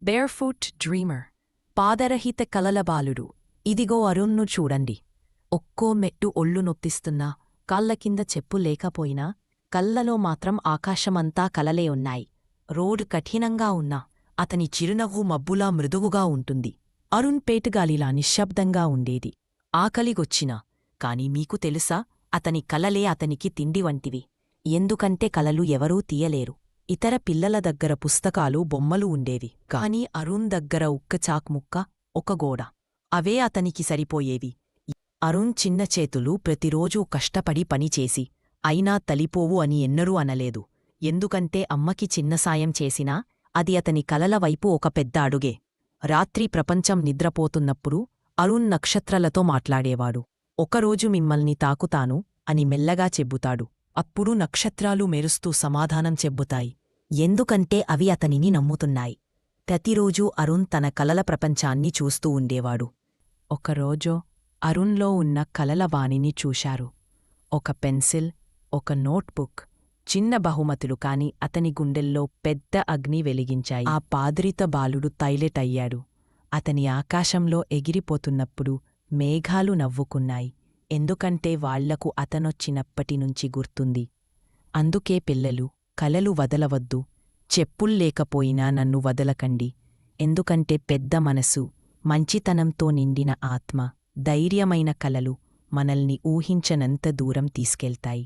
Barefoot dreamer, పాదరహిత కలల బాలుడు. ఇదిగో అరుణ్ను చూడండి. ఒక్కో మెట్టు ఒళ్ళు నొప్పిస్తున్నా, కాళ్ల కింద చెప్పు లేకపోయినా, కళ్ళలో మాత్రం ఆకాశమంతా కలలే ఉన్నాయి. రోడ్ కఠినంగా ఉన్నా, అతని చిరునవ్వు మబ్బులా మృదువుగా ఉంటుంది. అరుణ్ పేటుగాలిలా నిశ్శబ్దంగా ఉండేది. ఆకలిగొచ్చినా, కాని మీకు తెలుసా, అతని కలలే అతనికి తిండి వంటివి. ఎందుకంటే కలలు ఎవరూ తీయలేరు. ఇతర పిల్లల దగ్గర పుస్తకాలు, బొమ్మలు ఉండేవి. కాని అరుణ్ దగ్గర ఉక్కచాక్ముక్క, ఒక గోడ. అవే అతనికి సరిపోయేవి. అరుణ్ చిన్న చేతులు ప్రతిరోజూ కష్టపడి పనిచేసి, అయినా తలిపోవు అని ఎన్నరూ అనలేదు. ఎందుకంటే అమ్మకి చిన్న సాయం చేసినా, అది అతని కలల వైపు ఒక పెద్ద అడుగే. రాత్రి ప్రపంచం నిద్రపోతున్నప్పుడు అరుణ్ నక్షత్రాలతో మాట్లాడేవాడు. ఒకరోజు మిమ్మల్ని తాకుతాను అని మెల్లగా చెబుతాడు. అప్పుడు నక్షత్రాలు మెరుస్తూ సమాధానం చెబుతాయి. ఎందుకంటే అవి అతనిని నమ్ముతున్నాయి. ప్రతిరోజూ అరుణ్ తన కలల ప్రపంచాన్ని చూస్తూ ఉండేవాడు. ఒకరోజు అరుణ్లో ఉన్న కలల వాణిని చూశారు. ఒక పెన్సిల్, ఒక నోట్బుక్, చిన్న బహుమతులు. కాని అతని గుండెల్లో పెద్ద అగ్ని వెలిగించాయి. ఆ పాద్రిత బాలుడు టైలెట్ అయ్యాడు. అతని ఆకాశంలో ఎగిరిపోతున్నప్పుడు మేఘాలు నవ్వుకున్నాయి. ఎందుకంటే వాళ్లకు అతనొచ్చినప్పటినుంచి గుర్తుంది. అందుకే పిల్లలు, కలలు వదలవద్దు. చెప్పుల్లేకపోయినా నన్ను వదలకండి. ఎందుకంటే పెద్ద మనసు, మంచితనంతో నిండిన ఆత్మ, ధైర్యమైన కలలు మనల్ని ఊహించనంత దూరం తీసుకెళ్తాయి.